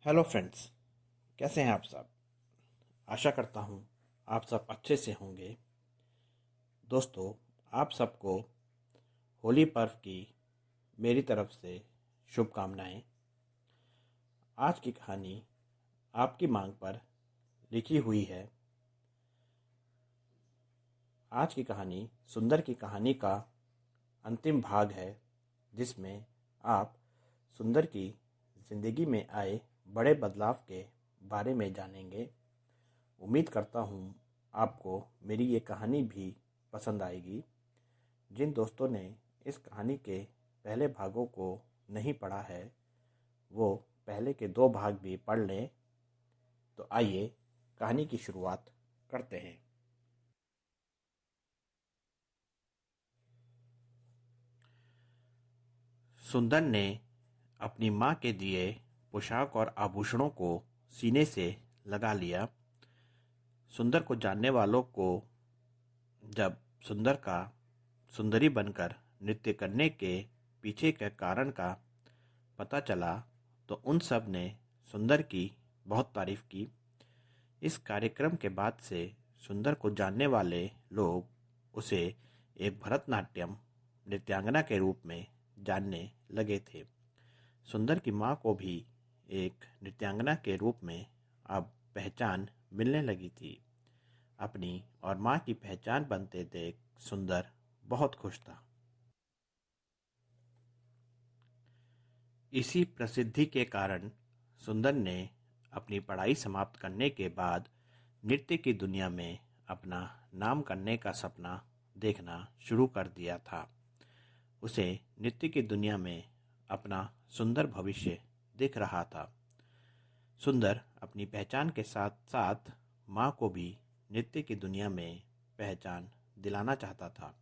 Hello friends. कैसे हैं आप सब? आशा करता हूँ आप सब अच्छे से होंगे। दोस्तों, आप सबको होली पर्व की मेरी तरफ से शुभकामनाएं। आज की कहानी आपकी मांग पर लिखी हुई है। आज की कहानी सुंदर की कहानी का अंतिम भाग है, जिसमें आप सुंदर की ज़िंदगी में आए बड़े बदलाव के बारे में जानेंगे। उम्मीद करता हूँ आपको मेरी ये कहानी भी पसंद आएगी। जिन दोस्तों ने इस कहानी के पहले भागों को नहीं पढ़ा है, वो पहले के 2 भाग भी पढ़ लें। तो आइए कहानी की शुरुआत करते हैं। सुंदर ने अपनी माँ के दिए पोशाक और आभूषणों को सीने से लगा लिया। सुंदर को जानने वालों को जब सुंदर का सुंदरी बनकर नृत्य करने के पीछे के कारण का पता चला, तो उन सब ने सुंदर की बहुत तारीफ की। इस कार्यक्रम के बाद से सुंदर को जानने वाले लोग उसे एक भरतनाट्यम नृत्यांगना के रूप में जानने लगे थे। सुंदर की माँ को भी एक नृत्यांगना के रूप में अब पहचान मिलने लगी थी। अपनी और माँ की पहचान बनते देख सुंदर बहुत खुश था। इसी प्रसिद्धि के कारण सुंदर ने अपनी पढ़ाई समाप्त करने के बाद नृत्य की दुनिया में अपना नाम करने का सपना देखना शुरू कर दिया था। उसे नृत्य की दुनिया में अपना सुंदर भविष्य दिख रहा था। सुंदर अपनी पहचान के साथ साथ माँ को भी नृत्य की दुनिया में पहचान दिलाना चाहता था।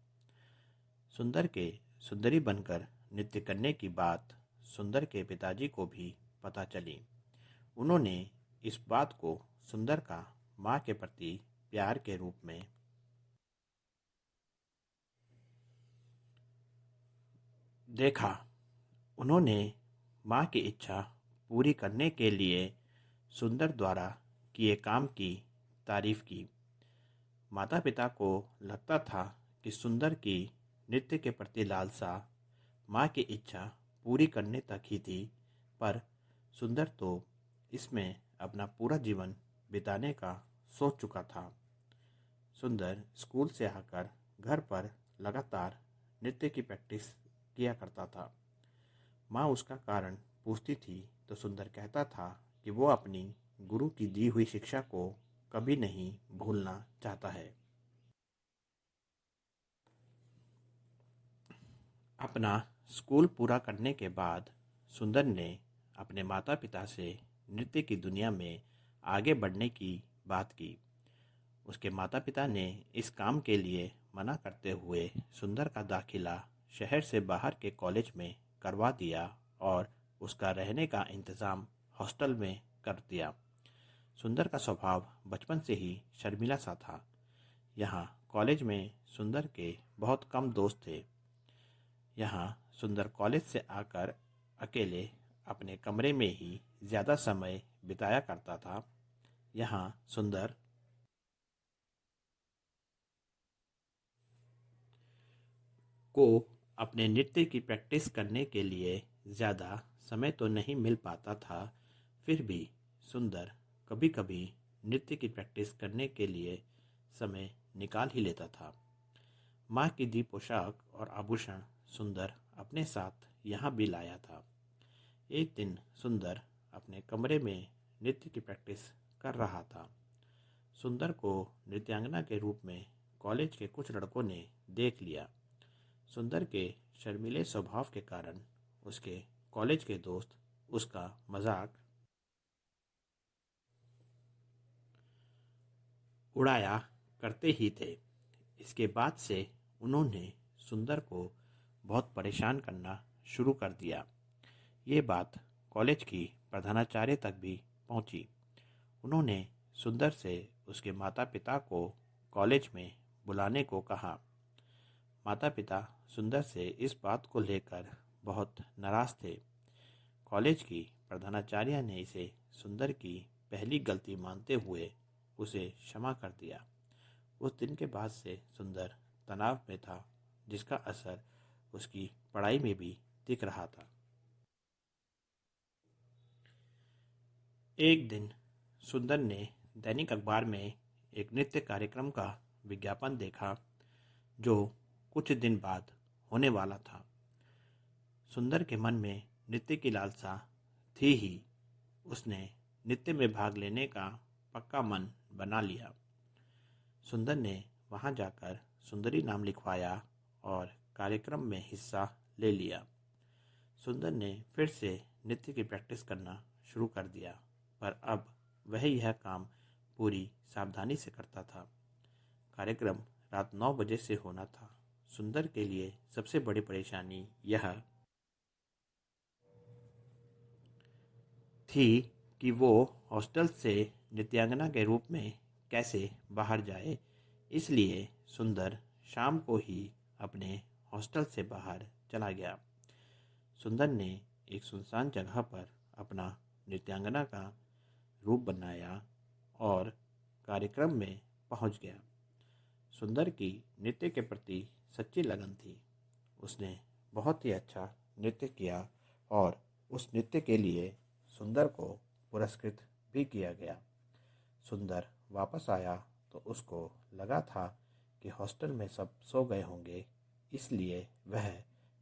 सुंदर के सुंदरी बनकर नृत्य करने की बात सुंदर के पिताजी को भी पता चली। उन्होंने इस बात को सुंदर का माँ के प्रति प्यार के रूप में देखा। उन्होंने माँ की इच्छा पूरी करने के लिए सुंदर द्वारा किए काम की तारीफ की। माता पिता को लगता था कि सुंदर की नृत्य के प्रति लालसा माँ की इच्छा पूरी करने तक ही थी, पर सुंदर तो इसमें अपना पूरा जीवन बिताने का सोच चुका था। सुंदर स्कूल से आकर घर पर लगातार नृत्य की प्रैक्टिस किया करता था। माँ उसका कारण पूछती थी तो सुंदर कहता था कि वो अपनी गुरु की दी हुई शिक्षा को कभी नहीं भूलना चाहता है। अपना स्कूल पूरा करने के बाद सुंदर ने अपने माता पिता से नृत्य की दुनिया में आगे बढ़ने की बात की। उसके माता पिता ने इस काम के लिए मना करते हुए सुंदर का दाखिला शहर से बाहर के कॉलेज में करवा दिया और उसका रहने का इंतज़ाम हॉस्टल में कर दिया। सुंदर का स्वभाव बचपन से ही शर्मीला सा था। यहाँ कॉलेज में सुंदर के बहुत कम दोस्त थे। यहाँ सुंदर कॉलेज से आकर अकेले अपने कमरे में ही ज़्यादा समय बिताया करता था। यहाँ सुंदर को अपने नृत्य की प्रैक्टिस करने के लिए ज़्यादा समय तो नहीं मिल पाता था, फिर भी सुंदर कभी कभी नृत्य की प्रैक्टिस करने के लिए समय निकाल ही लेता था। माँ की दी पोशाक और आभूषण सुंदर अपने साथ यहाँ भी लाया था। एक दिन सुंदर अपने कमरे में नृत्य की प्रैक्टिस कर रहा था। सुंदर को नृत्यांगना के रूप में कॉलेज के कुछ लड़कों ने देख लिया। सुंदर के शर्मीले स्वभाव के कारण उसके कॉलेज के दोस्त उसका मजाक उड़ाया करते ही थे। इसके बाद से उन्होंने सुंदर को बहुत परेशान करना शुरू कर दिया। ये बात कॉलेज की प्रधानाचार्य तक भी पहुंची। उन्होंने सुंदर से उसके माता पिता को कॉलेज में बुलाने को कहा। माता पिता सुंदर से इस बात को लेकर बहुत नाराज थे। कॉलेज की प्रधानाचार्य ने इसे सुंदर की पहली गलती मानते हुए उसे क्षमा कर दिया। उस दिन के बाद से सुंदर तनाव में था, जिसका असर उसकी पढ़ाई में भी दिख रहा था। एक दिन सुंदर ने दैनिक अखबार में एक नृत्य कार्यक्रम का विज्ञापन देखा, जो कुछ दिन बाद होने वाला था। सुंदर के मन में नृत्य की लालसा थी ही। उसने नृत्य में भाग लेने का पक्का मन बना लिया। सुंदर ने वहां जाकर सुंदरी नाम लिखवाया और कार्यक्रम में हिस्सा ले लिया। सुंदर ने फिर से नृत्य की प्रैक्टिस करना शुरू कर दिया, पर अब वह यह काम पूरी सावधानी से करता था। कार्यक्रम रात 9 बजे से होना था। सुंदर के लिए सबसे बड़ी परेशानी यह थी कि वो हॉस्टल से नृत्यांगना के रूप में कैसे बाहर जाए। इसलिए सुंदर शाम को ही अपने हॉस्टल से बाहर चला गया। सुंदर ने एक सुनसान जगह पर अपना नृत्यांगना का रूप बनाया और कार्यक्रम में पहुंच गया। सुंदर की नृत्य के प्रति सच्ची लगन थी। उसने बहुत ही अच्छा नृत्य किया और उस नृत्य के लिए सुंदर को पुरस्कृत भी किया गया। सुंदर वापस आया तो उसको लगा था कि हॉस्टल में सब सो गए होंगे, इसलिए वह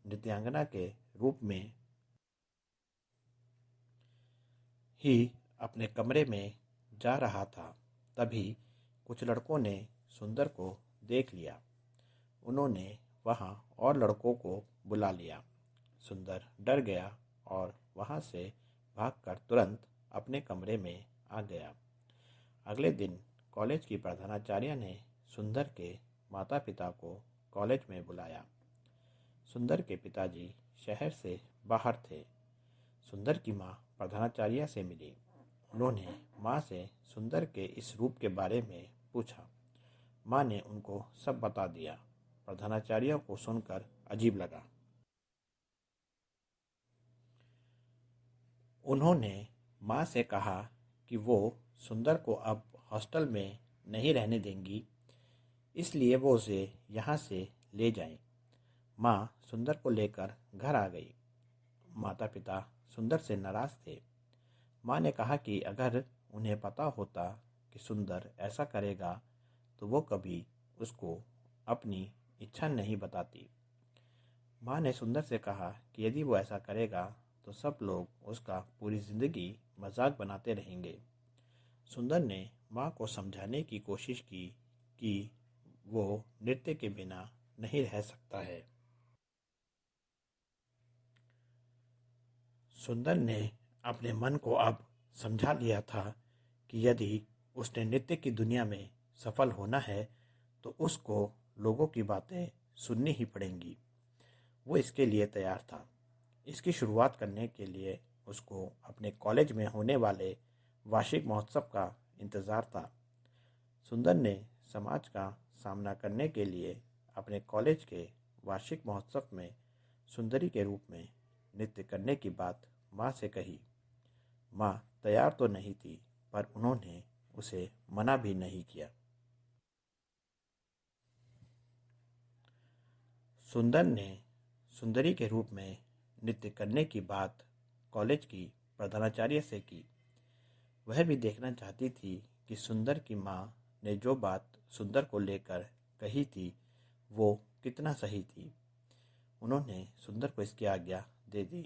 नृत्यांगना के रूप में ही अपने कमरे में जा रहा था। तभी कुछ लड़कों ने सुंदर को देख लिया। उन्होंने वहां और लड़कों को बुला लिया। सुंदर डर गया और वहां से भागकर तुरंत अपने कमरे में आ गया। अगले दिन कॉलेज की प्रधानाचार्य ने सुंदर के माता पिता को कॉलेज में बुलाया। सुंदर के पिताजी शहर से बाहर थे। सुंदर की माँ प्रधानाचार्य से मिली। उन्होंने माँ से सुंदर के इस रूप के बारे में पूछा। माँ ने उनको सब बता दिया। प्रधानाचार्य को सुनकर अजीब लगा। उन्होंने माँ से कहा कि वो सुंदर को अब हॉस्टल में नहीं रहने देंगी, इसलिए वो उसे यहाँ से ले जाएं। माँ सुंदर को लेकर घर आ गई। माता पिता सुंदर से नाराज थे। माँ ने कहा कि अगर उन्हें पता होता कि सुंदर ऐसा करेगा तो वो कभी उसको अपनी इच्छा नहीं बताती। माँ ने सुंदर से कहा कि यदि वो ऐसा करेगा तो सब लोग उसका पूरी जिंदगी मजाक बनाते रहेंगे। सुंदर ने माँ को समझाने की कोशिश की कि वो नृत्य के बिना नहीं रह सकता है। सुंदर ने अपने मन को अब समझा लिया था कि यदि उसने नृत्य की दुनिया में सफल होना है तो उसको लोगों की बातें सुननी ही पड़ेंगी। वो इसके लिए तैयार था। इसकी शुरुआत करने के लिए उसको अपने कॉलेज में होने वाले वार्षिक महोत्सव का इंतज़ार था। सुंदर ने समाज का सामना करने के लिए अपने कॉलेज के वार्षिक महोत्सव में सुंदरी के रूप में नृत्य करने की बात माँ से कही। माँ तैयार तो नहीं थी, पर उन्होंने उसे मना भी नहीं किया। सुंदर ने सुंदरी के रूप में नृत्य करने की बात कॉलेज की प्रधानाचार्य से की। वह भी देखना चाहती थी कि सुंदर की माँ ने जो बात सुंदर को लेकर कही थी वो कितना सही थी। उन्होंने सुंदर को इसकी आज्ञा दे दी।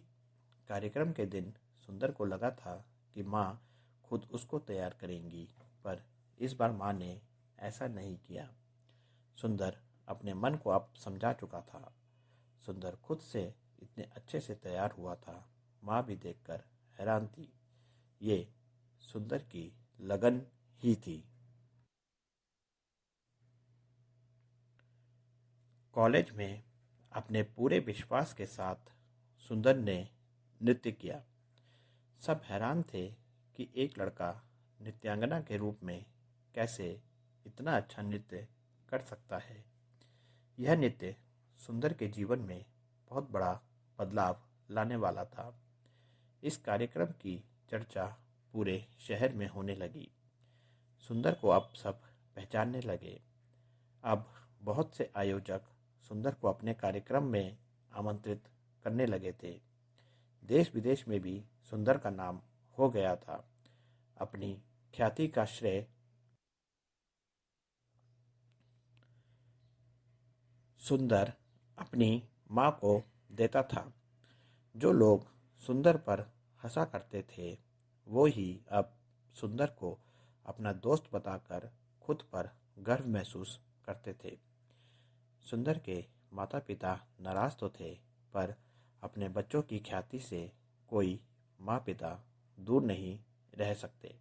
कार्यक्रम के दिन सुंदर को लगा था कि माँ खुद उसको तैयार करेंगी, पर इस बार माँ ने ऐसा नहीं किया। सुंदर अपने मन को अब समझा चुका था। सुंदर खुद से इतने अच्छे से तैयार हुआ था। माँ भी देखकर हैरान थी। ये सुंदर की लगन ही थी। कॉलेज में अपने पूरे विश्वास के साथ सुंदर ने नृत्य किया। सब हैरान थे कि एक लड़का नृत्यांगना के रूप में कैसे इतना अच्छा नृत्य कर सकता है। यह नृत्य सुंदर के जीवन में बहुत बड़ा बदलाव लाने वाला था। इस कार्यक्रम की चर्चा पूरे शहर में होने लगी। सुंदर को अब सब पहचानने लगे। अब बहुत से आयोजक सुंदर को अपने कार्यक्रम में आमंत्रित करने लगे थे। देश विदेश में भी सुंदर का नाम हो गया था। अपनी ख्याति का श्रेय सुंदर अपनी माँ को देता था। जो लोग सुंदर पर हंसा करते थे वो ही अब सुंदर को अपना दोस्त बताकर खुद पर गर्व महसूस करते थे। सुंदर के माता पिता नाराज तो थे, पर अपने बच्चों की ख्याति से कोई माँ पिता दूर नहीं रह सकते।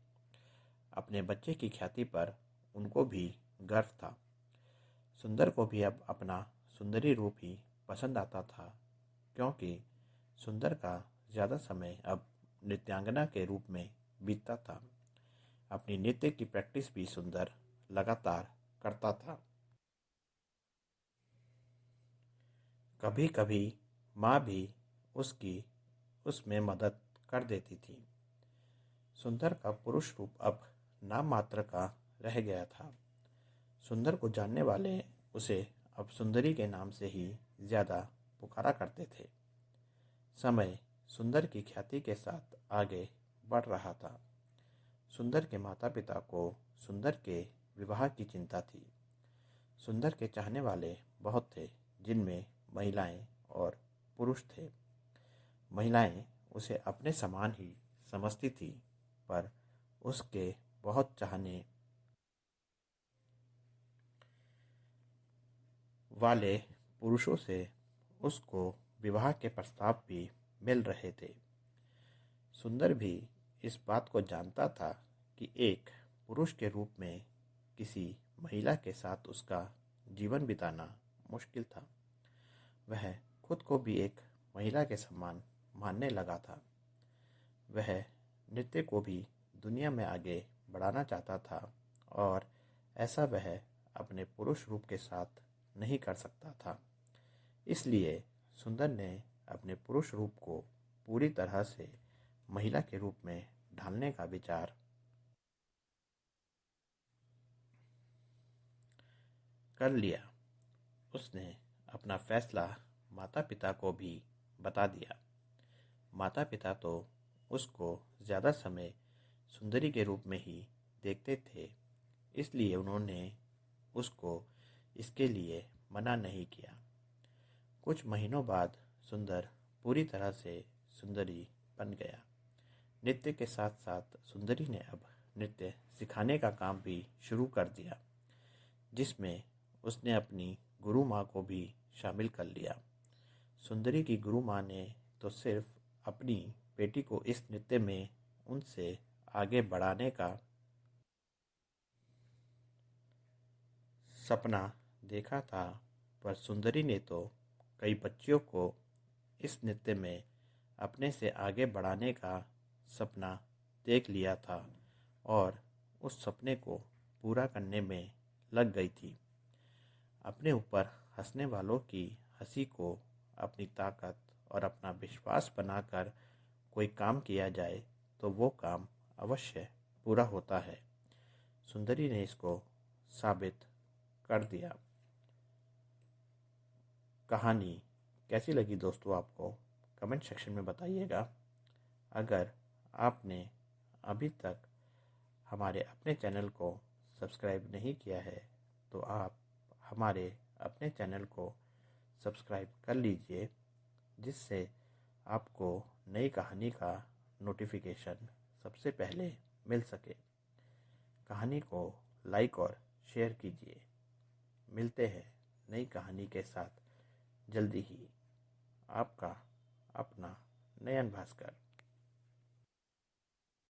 अपने बच्चे की ख्याति पर उनको भी गर्व था। सुंदर को भी अब अपना सुंदरी रूप ही पसंद आता था, क्योंकि सुंदर का ज़्यादा समय अब नृत्यांगना के रूप में बीतता था। अपनी नृत्य की प्रैक्टिस भी सुंदर लगातार करता था। कभी कभी माँ भी उसकी उसमें मदद कर देती थी। सुंदर का पुरुष रूप अब नाम मात्र का रह गया था। सुंदर को जानने वाले उसे अब सुंदरी के नाम से ही ज़्यादा पुकारा करते थे। समय सुंदर की ख्याति के साथ आगे बढ़ रहा था। सुंदर के माता पिता को सुंदर के विवाह की चिंता थी। सुंदर के चाहने वाले बहुत थे, जिनमें महिलाएं और पुरुष थे। महिलाएं उसे अपने समान ही समझती थी, पर उसके बहुत चाहने वाले पुरुषों से उसको विवाह के प्रस्ताव भी मिल रहे थे। सुंदर भी इस बात को जानता था कि एक पुरुष के रूप में किसी महिला के साथ उसका जीवन बिताना मुश्किल था। वह खुद को भी एक महिला के समान मानने लगा था। वह नृत्य को भी दुनिया में आगे बढ़ाना चाहता था, और ऐसा वह अपने पुरुष रूप के साथ नहीं कर सकता था। इसलिए सुंदर ने अपने पुरुष रूप को पूरी तरह से महिला के रूप में ढालने का विचार कर लिया। उसने अपना फैसला माता पिता को भी बता दिया। माता पिता तो उसको ज़्यादा समय सुंदरी के रूप में ही देखते थे, इसलिए उन्होंने उसको इसके लिए मना नहीं किया। कुछ महीनों बाद सुंदर पूरी तरह से सुंदरी बन गया। नृत्य के साथ साथ सुंदरी ने अब नृत्य सिखाने का काम भी शुरू कर दिया, जिसमें उसने अपनी गुरु माँ को भी शामिल कर लिया। सुंदरी की गुरु माँ ने तो सिर्फ अपनी बेटी को इस नृत्य में उनसे आगे बढ़ाने का सपना देखा था, पर सुंदरी ने तो कई बच्चियों को इस नृत्य में अपने से आगे बढ़ाने का सपना देख लिया था और उस सपने को पूरा करने में लग गई थी। अपने ऊपर हंसने वालों की हंसी को अपनी ताकत और अपना विश्वास बनाकर कोई काम किया जाए तो वो काम अवश्य पूरा होता है। सुंदरी ने इसको साबित कर दिया। कहानी कैसी लगी दोस्तों आपको कमेंट सेक्शन में बताइएगा। अगर आपने अभी तक हमारे अपने चैनल को सब्सक्राइब नहीं किया है तो आप हमारे अपने चैनल को सब्सक्राइब कर लीजिए, जिससे आपको नई कहानी का नोटिफिकेशन सबसे पहले मिल सके। कहानी को लाइक और शेयर कीजिए। मिलते हैं नई कहानी के साथ जल्दी ही। आपका अपना नयन भास्कर।